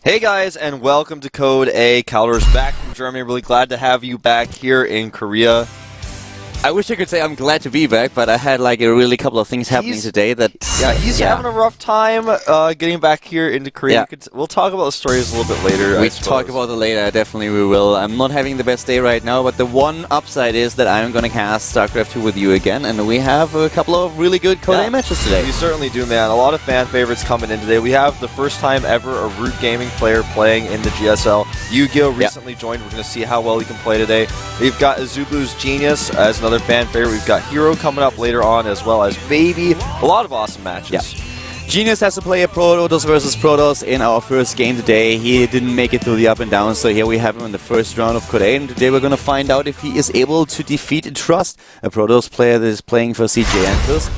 Hey guys, and welcome to Code A. Caldor's back from Germany. Really glad to have you back here in Korea. I wish I could say I'm glad to be back, but I had like a really couple of things happening today that... He's having a rough time getting back here into Korea. We'll talk about the stories a little bit later. We'll talk about it later, definitely we will. I'm not having the best day right now, but the one upside is that I'm going to cast StarCraft 2 with you again, and we have a couple of really good Code A matches today. We certainly do, man. A lot of fan favorites coming in today. We have the first time ever a Root Gaming player playing in the GSL. Yu-Gi-Oh! Recently joined. We're going to see how well he can play today. We've got Azubu's Genius as another fan favorite. We've got Hero coming up later on, as well as Baby. A lot of awesome matches. Genius has to play a Protoss versus Protoss in our first game today. He didn't make it through the up and down, so here we have him in the first round of Code A, and today we're going to find out if he is able to defeat Trust, a Protoss player that is playing for CJ Antlers.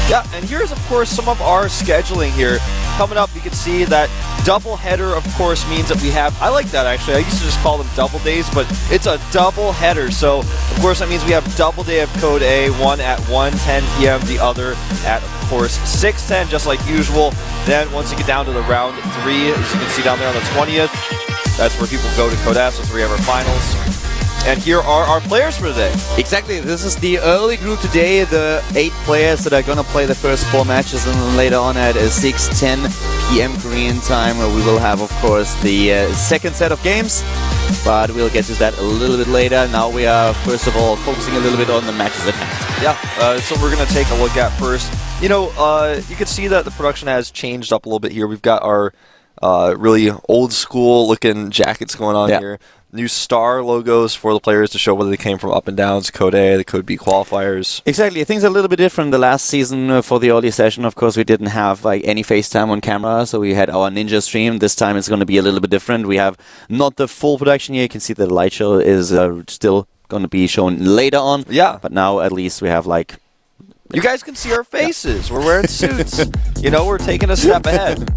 Yeah, and here's, of course, some of our scheduling here. Coming up, you can see that double header, of course, means that we have... I like that, actually. I used to just call them double days, but it's a double header. So, of course, that means we have double day of Code A, one at 1:10 p.m., the other at, of course, 6:10, just like usual. Then, once you get down to the round 3, as you can see down there on the 20th, that's where people go to Code S. That's where we have our finals. And here are our players for today. Exactly, this is the early group today, the 8 players that are going to play the first 4 matches, and then later on at 6:10 p.m. Korean time we will have, of course, the second set of games, but we'll get to that a little bit later. Now we are, first of all, focusing a little bit on the matches at hand. Yeah, so we're going to take a look at first. You know, you can see that the production has changed up a little bit here. We've got our really old school looking jackets going on here. New star logos for the players to show whether they came from up and downs, Code A, the Code B qualifiers. Exactly. Things are a little bit different. The last season for the early session, of course, we didn't have like any FaceTime on camera, so we had our Ninja stream. This time it's going to be a little bit different. We have not the full production here. You can see that the light show is still going to be shown later on. Yeah. But now at least we have like... You guys can see our faces. We're wearing suits. You know, we're taking a step ahead.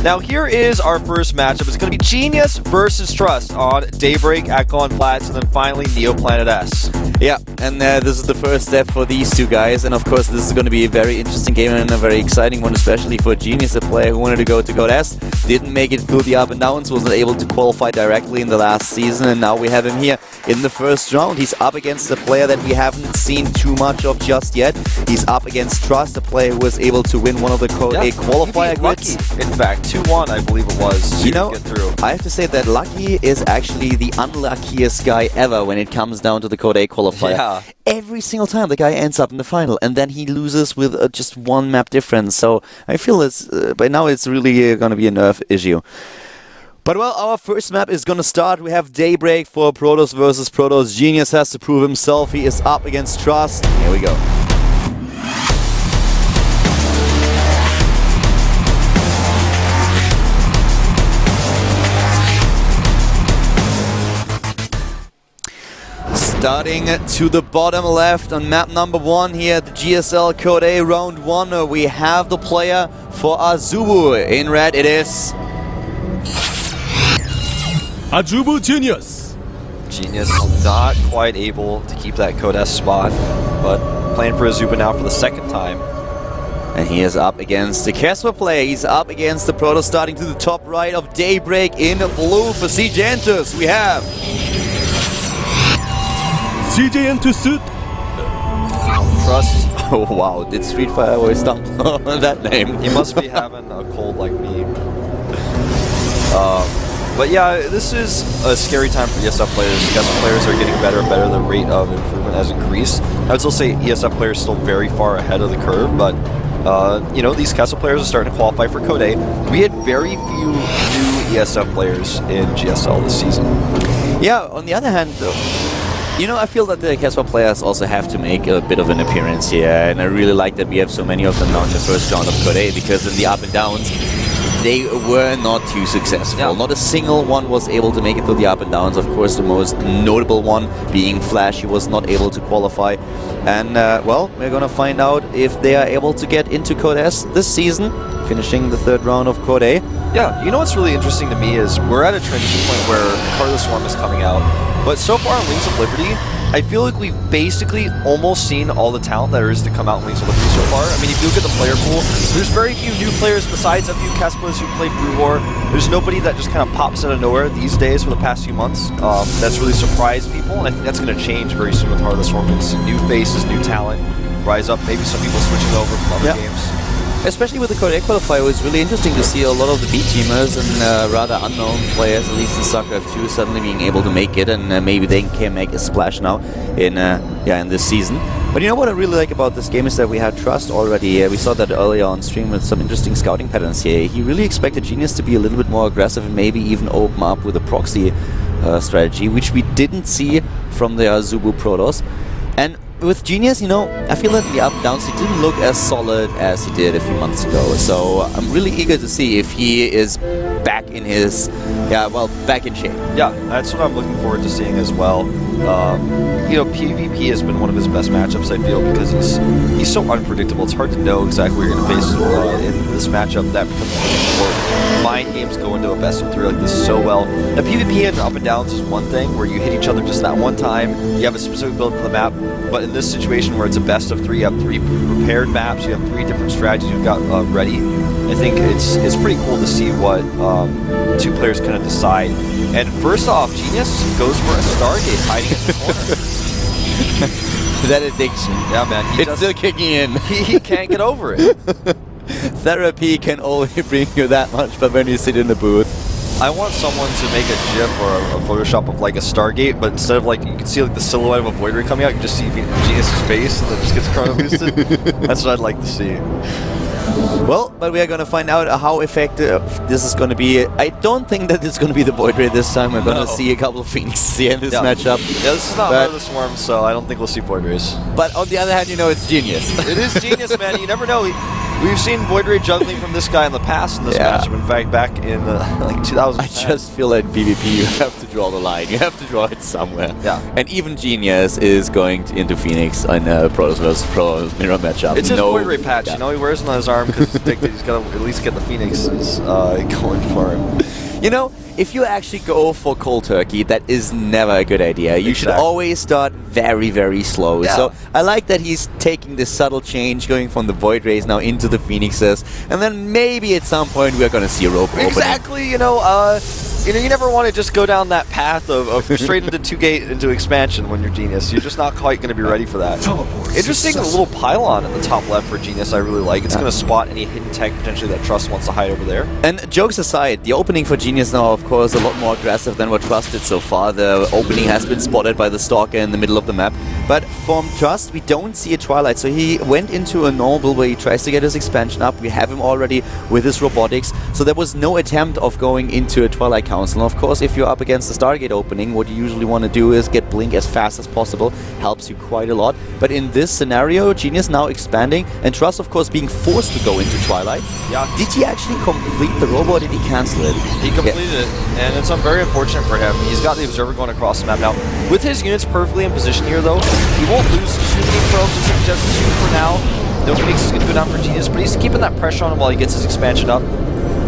Now, here is our first matchup. It's going to be Genius versus Trust on Daybreak at Gone Flats, and then finally Neoplanet S. Yeah, and this is the first step for these two guys, and of course this is going to be a very interesting game and a very exciting one, especially for Genius, a player who wanted to go to Code S, didn't make it through the up and downs, wasn't able to qualify directly in the last season, and now we have him here in the first round. He's up against a player that we haven't seen too much of just yet. He's up against Trust, a player who was able to win one of the Code A qualifier grids. In fact, 2-1, I believe it was, to get through. I have to say that Lucky is actually the unluckiest guy ever when it comes down to the Code A qualifier. Yeah. Every single time the guy ends up in the final, and then he loses with just 1 map difference. So I feel it's by now it's really going to be a nerve issue. But well, our first map is going to start. We have Daybreak for Protoss versus Protoss. Genius has to prove himself. He is up against Trust. Here we go. Starting to the bottom left on map number 1 here at the GSL Code A round 1, we have the player for Azubu. In red it is... Azubu Genius. Genius not quite able to keep that Code S spot, but playing for Azubu now for the second time. And he is up against the Casper player. He's up against the Protoss, starting to the top right of Daybreak in blue for CJ Antlers. We have... CJ Antlers. Trust. Oh wow, did Street Fighter always stop on that name? He must be having a cold like me. But yeah, this is a scary time for ESF players. ESF players are getting better and better. The rate of improvement has increased. I would still say ESF players are still very far ahead of the curve, but you know, these Castle players are starting to qualify for Code A. We had very few new ESF players in GSL this season. Yeah, on the other hand, though, you know, I feel that the Casper players also have to make a bit of an appearance here, and I really like that we have so many of them now in the first round of Code A, because in the up and downs, they were not too successful. Yeah. Not a single one was able to make it through the up and downs. Of course, the most notable one being Flash. He was not able to qualify. And, well, we're going to find out if they are able to get into Code S this season, finishing the third round of Code A. Yeah, you know what's really interesting to me is we're at a transition point where Part of the Swarm is coming out. But so far in Wings of Liberty, I feel like we've basically almost seen all the talent there is to come out in Wings of Liberty so far. I mean, if you look at the player pool, there's very few new players besides a few Kespas who played Brew War. There's nobody that just kind of pops out of nowhere these days for the past few months. That's really surprised people, and I think that's going to change very soon with Heart of the Swarm. New faces, new talent rise up. Maybe some people switching over from other games. Especially with the Code A qualifier, it was really interesting to see a lot of the B-teamers and rather unknown players, at least in StarCraft 2, suddenly being able to make it, and maybe they can make a splash now in this season. But you know what I really like about this game is that we had Trust already. We saw that earlier on stream with some interesting scouting patterns here. He really expected Genius to be a little bit more aggressive and maybe even open up with a proxy strategy, which we didn't see from the Zubu Protoss. And with Genius, you know, I feel that the up downs, he didn't look as solid as he did a few months ago. So I'm really eager to see if he is back in his, back in shape. Yeah, that's what I'm looking forward to seeing as well. You know, PvP has been one of his best matchups, I feel, because he's so unpredictable. It's hard to know exactly what you're going to face in this matchup. That becomes really important. Mind games go into a best of 3 like this so well. Now, PvP and up and downs is one thing, where you hit each other just that one time. You have a specific build for the map. But in this situation where it's a best of 3, you have 3 prepared maps, you have 3 different strategies you've got ready. I think it's pretty cool to see what 2 players kind of decide. And first off, Genius goes for a Stargate hiding in the corner. That addiction. Yeah, man. It's still kicking in. He can't get over it. Therapy can only bring you that much, but when you sit in the booth. I want someone to make a GIF or a Photoshop of like a Stargate, but instead of like, you can see like the silhouette of a Void Ray coming out, you just see Genius' face and then just gets chrono boosted. That's what I'd like to see. Well, but we are going to find out how effective this is going to be. I don't think that it's going to be the Void Ray this time. We're going to see a couple of Phoenixes here in this matchup. Yeah, this is not Heart of the Swarm, so I don't think we'll see Void Rays. But on the other hand, you know, it's Genius. It is Genius, man. You never know. We've seen Void Ray juggling from this guy in the past in this matchup. In fact, back in like 2010. I just feel like PvP, you have to draw the line. You have to draw it somewhere. Yeah. And even Genius is going into Phoenix in a Protoss vs. Pro mirror matchup. It's his Void Ray patch. You know, he wears it on his arm because he's got to at least get the Phoenixes going for him. You know, if you actually go for cold turkey, that is never a good idea. You should always start very, very slow. Yeah. So I like that he's taking this subtle change, going from the Void Rays now into the Phoenixes, and then maybe at some point we're going to see a rope opening. Exactly. You know, you never want to just go down that path of straight into 2-gate into expansion when you're Genius. You're just not quite going to be ready for that. Interesting little pylon in the top left for Genius I really like. It's going to spot any hidden tech potentially that Trust wants to hide over there. And jokes aside, the opening for Genius now, of course, a lot more aggressive than what Trust did so far. The opening has been spotted by the Stalker in the middle of the map. But from Trust, we don't see a Twilight. So he went into a normal build where he tries to get his expansion up. We have him already with his robotics. So there was no attempt of going into a Twilight Council. And of course, if you're up against the Stargate opening, what you usually want to do is get Blink as fast as possible. Helps you quite a lot. But in this scenario, Genius now expanding, and Trust, of course, being forced to go into Twilight. Yeah. Did he actually complete the robo, or did he cancel it? He completed it, and it's very unfortunate for him. He's got the Observer going across the map now. With his units perfectly in position here, though, he won't lose too many probes and just for now. No Phoenix is going to go down for Genius, but he's keeping that pressure on him while he gets his expansion up.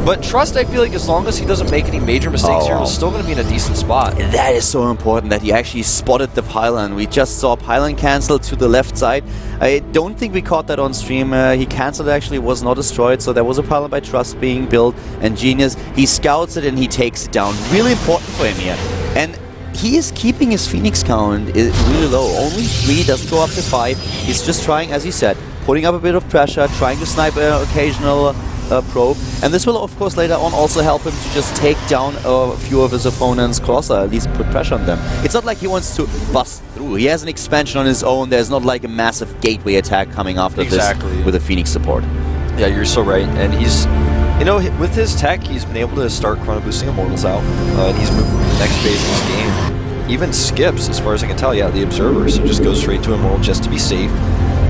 But Trust, I feel like as long as he doesn't make any major mistakes here, he's still going to be in a decent spot. That is so important that he actually spotted the pylon. We just saw pylon cancel to the left side. I don't think we caught that on stream. He cancelled, actually, was not destroyed, so there was a pylon by Trust being built, and Genius, he scouts it and he takes it down. Really important for him here. And he is keeping his Phoenix count really low. Only 3, doesn't go up to 5. He's just trying, as you said, putting up a bit of pressure, trying to snipe an occasional probe, and this will of course later on also help him to just take down a few of his opponents closer, at least put pressure on them. It's not like he wants to bust through. He has an expansion on his own. There's not like a massive gateway attack coming after this with a Phoenix support. Yeah, you're so right. And he's, you know, with his tech, he's been able to start chrono boosting Immortals out, and he's moving to the next phase of this game. Even skips, as far as I can tell, the Observer, so just goes straight to Immortal just to be safe.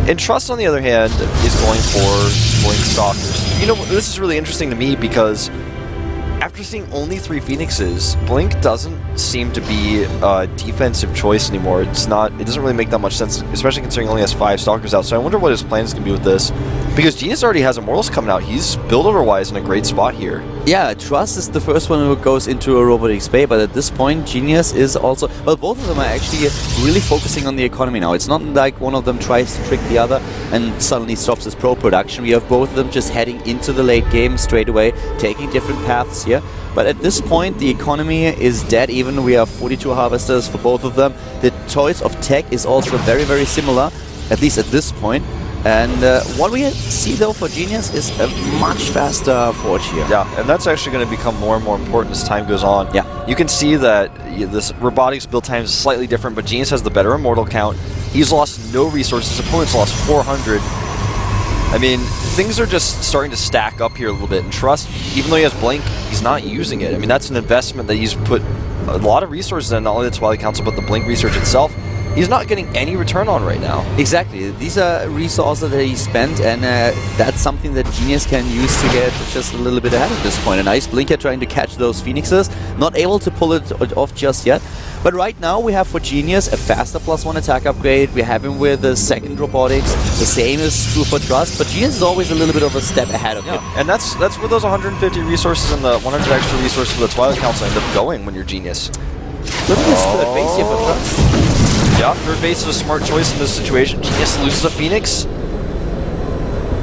And Trust, on the other hand, is going for Blink Stalkers. You know, this is really interesting to me because after seeing only 3 Phoenixes, Blink doesn't seem to be a defensive choice anymore. It doesn't really make that much sense, especially considering he only has 5 Stalkers out. So I wonder what his plan is going to be with this. Because Genius already has Immortals coming out. He's build order-wise in a great spot here. Yeah, Trust is the first one who goes into a Robotics Bay, but at this point, Genius is also... Well, both of them are actually really focusing on the economy now. It's not like one of them tries to trick the other and suddenly stops his pro production. We have both of them just heading into the late game straight away, taking different paths here. But at this point, the economy is dead even. We have 42 harvesters for both of them. The choice of tech is also very, very similar, at least at this point. And what we see though for Genius is a much faster Forge here. Yeah, and that's actually going to become more and more important as time goes on. Yeah. You can see that this robotics build time is slightly different, but Genius has the better Immortal count. He's lost no resources. His opponent's lost 400. I mean, things are just starting to stack up here a little bit. And Trust, even though he has Blink, he's not using it. I mean, that's an investment that he's put a lot of resources in, not only the Twilight Council, but the Blink research itself. He's not getting any return on right now. Exactly. These are resources that he spent, and that's something that Genius can use to get just a little bit ahead at this point. A nice Blinker trying to catch those Phoenixes, not able to pull it off just yet. But right now we have for Genius a faster +1 attack upgrade. We have him with the second Robotics. The same is true for Trust, but Genius is always a little bit of a step ahead of him. And that's where those 150 resources and the 100 extra resources for the Twilight Council end up going when you're Genius. Look at this third base here for Trust. Yeah, third base is a smart choice in this situation. Genius loses a Phoenix.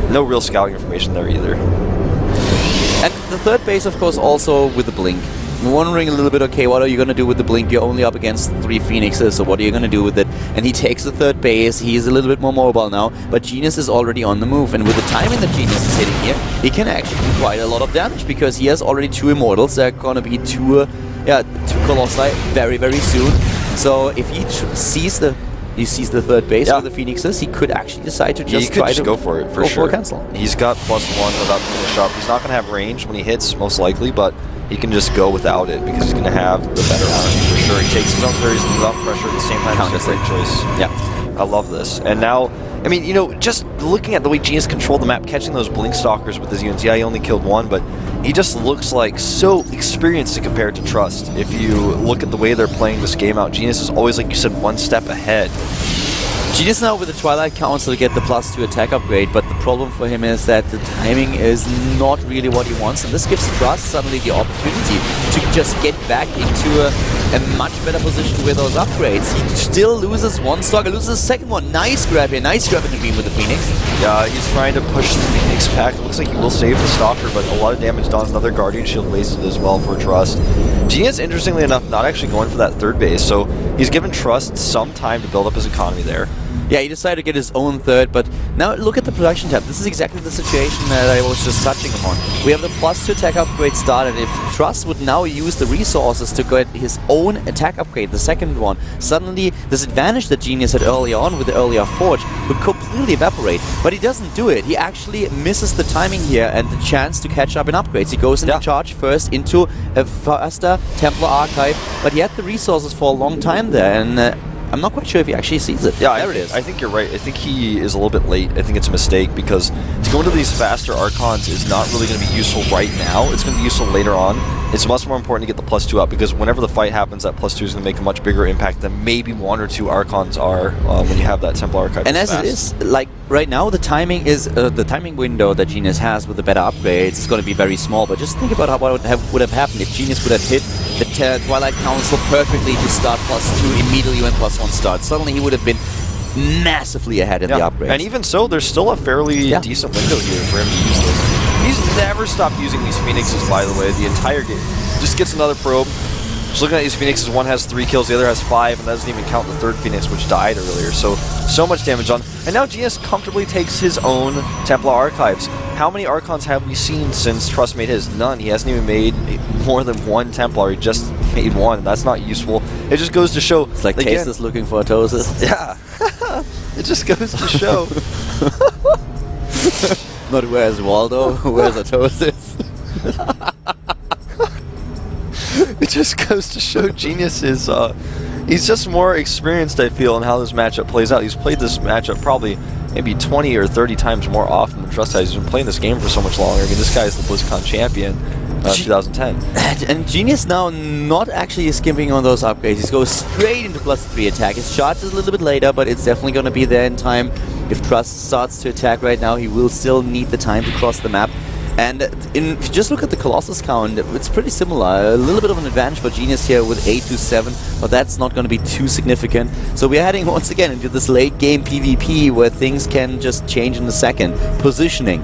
No real scouting information there either. And the third base, of course, also with the Blink. I'm wondering a little bit, okay, what are you going to do with the Blink? You're only up against 3 Phoenixes, so what are you going to do with it? And he takes the third base. He is a little bit more mobile now, but Genius is already on the move. And with the timing that Genius is hitting here, he can actually do quite a lot of damage because he has already 2 Immortals. There are going to be 2 Colossi very, very soon. So if he sees the third base with the Phoenixes, he could actually decide to just try to go for it for sure. Cancel. He's got +1 without the finish up. He's not going to have range when he hits, most likely, but he can just go without it because he's going to have the better army for sure. He takes his own parries without pressure at the same time. It's a great choice. Yeah, I love this. And now, I mean, you know, just looking at the way Genius controlled the map, catching those Blink Stalkers with his units. Yeah, he only killed 1, but he just looks like so experienced to compare to Trust. If you look at the way they're playing this game out, Genius is always, like you said, 1 step ahead. Genius now with the Twilight Council get the +2 attack upgrade, but the problem for him is that the timing is not really what he wants, and this gives Trust suddenly the opportunity to just get back into a much better position with those upgrades. He still loses 1 Stalker, loses the second one. Nice grab here, nice grab in the beam with the Phoenix. Yeah, he's trying to push the Phoenix back. It looks like he will save the Stalker, but a lot of damage done. Another Guardian Shield wasted as well for Trust. Genius, interestingly enough, not actually going for that third base, so he's given Trust some time to build up his economy there. Yeah, he decided to get his own third, but now look at the production tab. This is exactly the situation that I was just touching upon. We have the +2 attack upgrade started. If Trust would now use the resources to get his own attack upgrade, the second one, suddenly this advantage that Genius had earlier on with the earlier Forge would completely evaporate. But he doesn't do it. He actually misses the timing here and the chance to catch up in upgrades. He goes into charge first into a faster Templar Archive, but he had the resources for a long time there, and I'm not quite sure if he actually sees it. Yeah, there it is. I think you're right. I think he is a little bit late. I think it's a mistake because to go into these faster Archons is not really going to be useful right now. It's going to be useful later on. It's much more important to get the +2 up because whenever the fight happens, that +2 is going to make a much bigger impact than maybe 1 or 2 Archons are when you have that Templar Archive. And as it is, like right now, the timing is the timing window that Genius has with the better upgrades is going to be very small. But just think about how what would have happened if Genius would have hit the Twilight Council perfectly to start +2 immediately when +1 starts. Suddenly he would have been massively ahead in the upgrades. And even so, there's still a fairly decent window here for him to use this. He's never stopped using these Phoenixes, by the way, the entire game. Just gets another probe. Just looking at these Phoenixes, one has 3 kills, the other has 5, and that doesn't even count the third Phoenix, which died earlier. So much damage on. And now Genius comfortably takes his own Templar Archives. How many Archons have we seen since Trust made his? None. He hasn't even made more than 1 Templar. He just made 1. That's not useful. It just goes to show. It's like Tasteless looking for a Tosis. Yeah. It just goes to show. Not where's Waldo, where's a Tosis. It just goes to show Genius is, he's just more experienced, I feel, in how this matchup plays out. He's played this matchup probably maybe 20 or 30 times more often than Trust has. He's been playing this game for so much longer. I mean, this guy is the BlizzCon champion. 2010. And Genius now not actually skimping on those upgrades. He goes straight into +3 attack. His charge is a little bit later, but it's definitely going to be there in time. If Trust starts to attack right now, he will still need the time to cross the map. And if you just look at the Colossus count, it's pretty similar. A little bit of an advantage for Genius here with 8 to 7, but that's not going to be too significant. So we're heading once again into this late game PvP where things can just change in a second. Positioning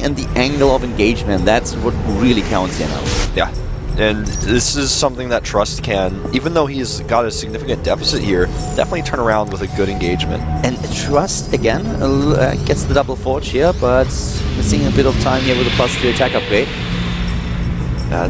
and the angle of engagement, that's what really counts here now. Yeah. And this is something that Trust can, even though he's got a significant deficit here, definitely turn around with a good engagement. And Trust, again, gets the double forge here, but missing a bit of time here with a +3 attack upgrade.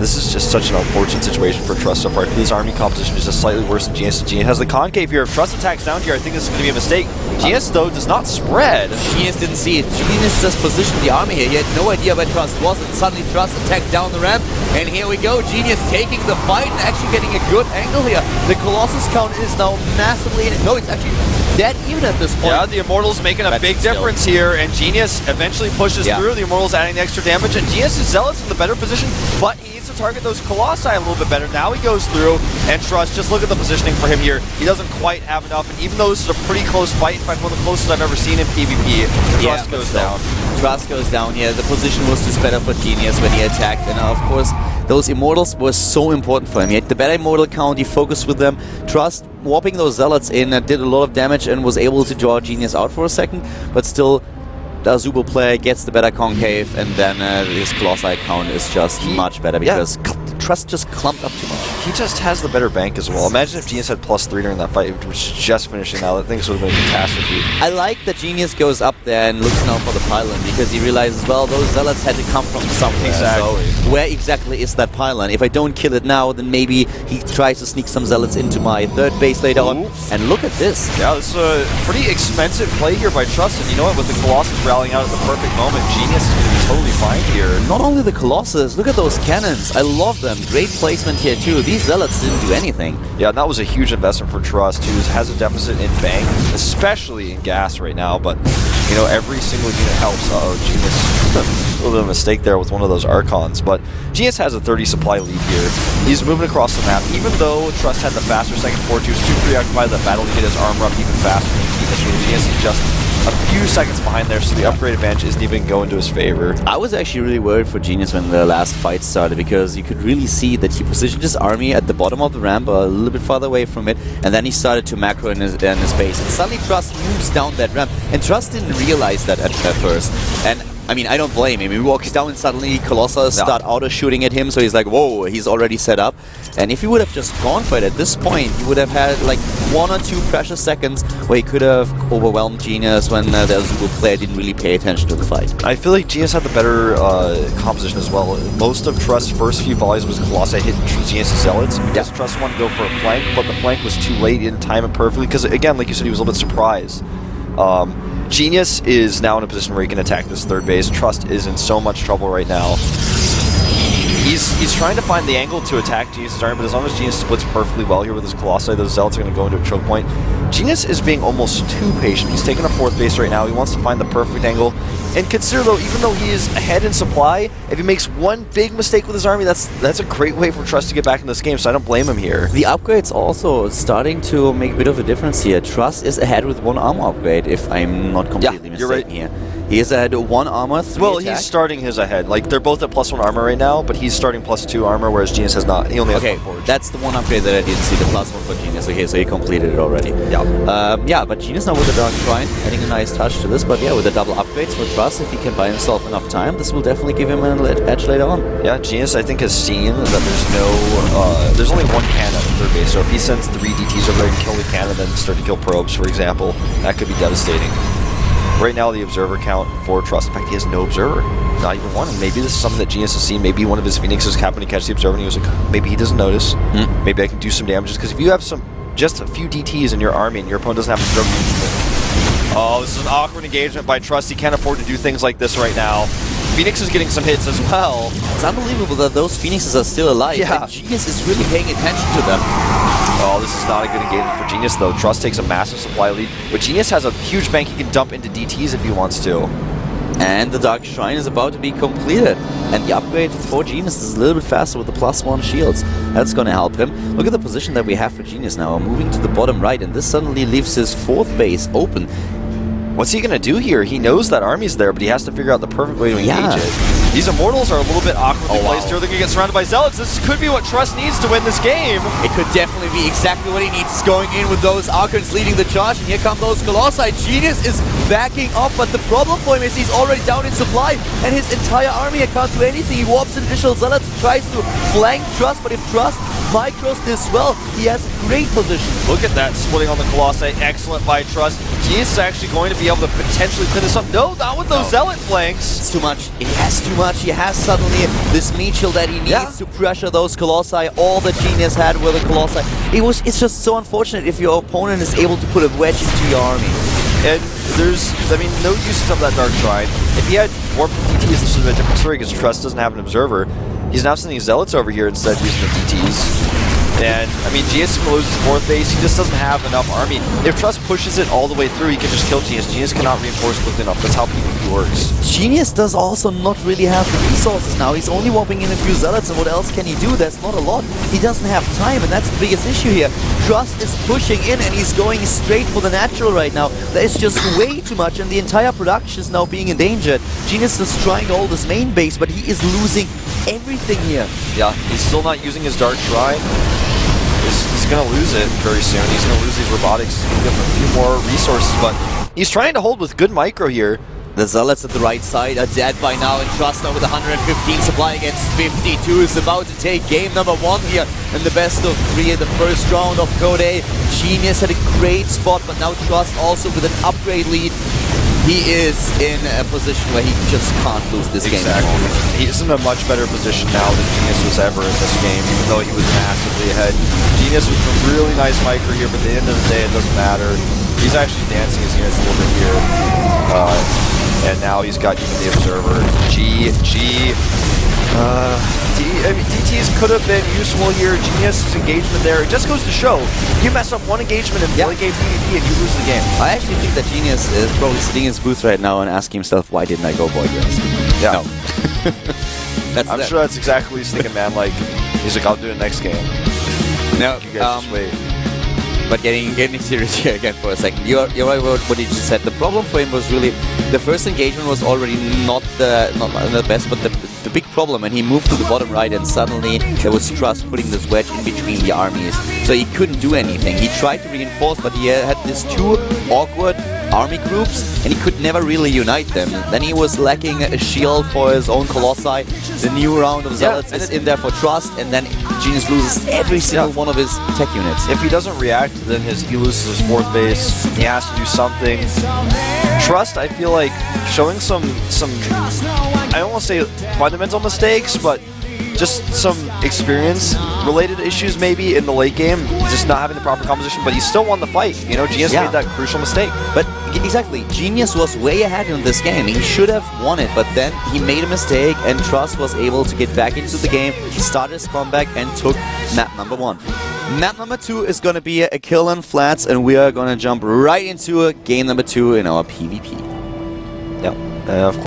This is just such an unfortunate situation for Trust so far. His army composition is just slightly worse than Genius. Genius has the concave here. If Trust attacks down here, I think this is going to be a mistake. Genius, though, does not spread. Genius didn't see it. Genius just positioned the army here. He had no idea where Trust was, and suddenly Trust attacked down the ramp. And here we go. Genius taking the fight and actually getting a good angle here. The Colossus count is now massively... No, it's actually dead even at this point. Yeah, the Immortal's making a big difference here, and Genius eventually pushes through. The Immortal's adding the extra damage, and Genius' Zealot's in the better position, but he needs to target those Colossi a little bit better. Now he goes through, and Trust, just look at the positioning for him here. He doesn't quite have enough, and even though this is a pretty close fight, in fact one of the closest I've ever seen in PvP, Trust goes down. Trust goes down here. The position was just better for Genius when he attacked, and of course those Immortals were so important for him. He had the better Immortal count, he focused with them. Trust warping those Zealots in did a lot of damage and was able to draw Genius out for a second, but still the Azubo player gets the better concave, and then his Colossi count is just much better because Trust just clumped up too much. He just has the better bank as well. Imagine if Genius had +3 during that fight, which was just finishing now. I think this would have been a catastrophe. I like that Genius goes up there and looks now for the pylon because he realizes, well, those Zealots had to come from somewhere. Exactly. So where exactly is that pylon? If I don't kill it now, then maybe he tries to sneak some Zealots into my third base later on. And look at this. Yeah, this is a pretty expensive play here by Trust, and you know what? With the Colossus rallying out at the perfect moment, Genius is going to be totally fine here. Not only the Colossus, look at those cannons. I love them. Great placement here too. These Zealots didn't do anything. Yeah, and that was a huge investment for Trust, who has a deficit in bank, especially in gas right now, but you know, every single unit helps. Oh, Genius, a little bit of a mistake there with one of those Archons, but Genius has a 30 supply lead here. He's moving across the map, even though Trust had the faster second forge. He was too preoccupied with the battle to get his armor up even faster than Genius. Genius is just a few seconds behind there, so the upgrade advantage isn't even going to his favor. I was actually really worried for Genius when the last fight started because you could really see that he positioned his army at the bottom of the ramp, a little bit farther away from it, and then he started to macro in his base. And suddenly Trust moves down that ramp, and Trust didn't realize that at first. And I mean, I don't blame him. He walks down and suddenly Colossus start auto-shooting at him, so he's like, whoa, he's already set up. And if he would have just gone for it at this point, he would have had like 1 or 2 precious seconds where he could have overwhelmed Genius when the Azubo player didn't really pay attention to the fight. I feel like Genius had the better composition as well. Most of Trust's first few volleys was Colossi hitting Genius' Zealots because Trust wanted to go for a flank, but the flank was too late. He didn't time it perfectly because, again, like you said, he was a little bit surprised. Genius is now in a position where he can attack this third base. Trust is in so much trouble right now. He's trying to find the angle to attack Genius' army, but as long as Genius splits perfectly well here with his Colossi, those Zealots are going to go into a choke point. Genius is being almost too patient. He's taking a 4th base right now. He wants to find the perfect angle. And consider, though, even though he is ahead in supply, if he makes one big mistake with his army, that's a great way for Trust to get back in this game, so I don't blame him here. The upgrade's also starting to make a bit of a difference here. Trust is ahead with 1 armor upgrade, if I'm not completely mistaken here. He is ahead 1 armor, 3 Well, attack. he's starting his ahead. Like, they're both at +1 armor right now, but he's starting +2 armor, whereas Genius has not. He only has 1 forge. That's the one upgrade that I didn't see, the +1 for Genius. Okay, so he completed it already. Yeah, but Genius now with the Dark Shrine, adding a nice touch to this, but yeah, with the double upgrades for Trust, if he can buy himself enough time, this will definitely give him an edge later on. Yeah, Genius, I think, has seen that there's only 1 cannon at 3rd base, so if he sends 3 DTs over there and kill the cannon, then start to kill probes, for example, that could be devastating. Right now, the observer count for Trust, in fact, he has no observer. Not even 1. And maybe this is something that Genius has seen. Maybe one of his Phoenixes happened to catch the observer and he was like, maybe he doesn't notice. Maybe I can do some damages. Because if you have just a few DTs in your army and your opponent doesn't have observer, oh, this is an awkward engagement by Trust. He can't afford to do things like this right now. Phoenix is getting some hits as well. It's unbelievable that those Phoenixes are still alive. Yeah. And Genius is really paying attention to them. Oh, this is not a good engagement for Genius, though. Trust takes a massive supply lead, but Genius has a huge bank he can dump into DTs if he wants to. And the Dark Shrine is about to be completed. And the upgrade for Genius is a little bit faster with the +1 shields. That's going to help him. Look at the position that we have for Genius now. Moving to the bottom right, and this suddenly leaves his 4th base open. What's he gonna do here? He knows that army's there, but he has to figure out the perfect way to engage it. These Immortals are a little bit awkwardly placed here. They're gonna get surrounded by Zealots. This could be what Trust needs to win this game. It could definitely be exactly what he needs. He's going in with those Archons leading the charge, and here come those Colossi. Genius is backing up, but the problem for him is he's already down in supply, and his entire army can't do anything. He warps in additional Zealots, tries to flank Trust, but if Trust micros this well, he has a great position. Look at that, splitting on the Colossi. Excellent by Trust. Genius is actually going to be able to potentially clean this up. No, not with those Zealot flanks. It's too much. He has too much. He has suddenly this meat shield that he needs to pressure those Colossi. All the Genius had were the Colossi. It's just so unfortunate if your opponent is able to put a wedge into your army. And there's, I mean, no uses of that Dark Shrine. If he had Warp DTs, this would be a different story because Trust doesn't have an Observer. He's now sending Zealots over here instead of using the DTs. And, I mean, Genius can lose his 4th base. He just doesn't have enough army. If Trust pushes it all the way through, he can just kill Genius. Genius cannot reinforce quickly enough. That's how PvP works. Genius does also not really have the resources now. He's only warping in a few Zealots, and what else can he do? There's not a lot. He doesn't have time, and that's the biggest issue here. Trust is pushing in, and he's going straight for the natural right now. There's just way too much, and the entire production is now being endangered. Genius is trying to hold his main base, but he is losing everything here. Yeah, he's still not using his Dark Shrine. He's going to lose it very soon. He's going to lose these robotics. Give him a few more resources, but he's trying to hold with good micro here. The Zealots at the right side are dead by now, and Trust now with 115 supply against 52 is about to take game number 1 here in the best of 3 in the first round of Code A. Genius had a great spot, but now Trust also with an upgrade lead. He is in a position where he just can't lose this game. He's in a much better position now than Genius was ever in this game, even though he was massively ahead. Genius was a really nice micro here, but at the end of the day, it doesn't matter. He's actually dancing his units a little bit here. And now he's got even the Observer. I mean, DTs could have been useful here. Genius's engagement there. It just goes to show, you mess up one engagement in early game PvP and you lose the game. I actually think that Genius is probably sitting in his booth right now and asking himself, why didn't I go Void Res? Yeah. No. I'm sure that's exactly what he's thinking, man. Like, he's like, I'll do it next game. No, you guys just wait. But getting serious here again for a second. You're right about what you just said. The problem for him was really the first engagement was already not the best, but the big problem, and he moved to the bottom right, and suddenly there was Trust putting this wedge in between the armies, so he couldn't do anything. He tried to reinforce, but he had these 2 awkward army groups, and he could never really unite them. Then he was lacking a shield for his own Colossi. The new round of Zealots is in there for Trust, and then Genius loses every single one of his tech units. If he doesn't react, then he loses his 4th base. He has to do something. Trust, I feel like, showing some I don't want to say fundamental mistakes, but just some experience-related issues maybe in the late game, just not having the proper composition, but he still won the fight. You know, Genius made that crucial mistake. But exactly, Genius was way ahead in this game. He should have won it, but then he made a mistake, and Trust was able to get back into the game, started his comeback, and took map number 1. Map number 2 is going to be a kill in flats, and we are going to jump right into game number 2 in our PvP. Yeah, of course.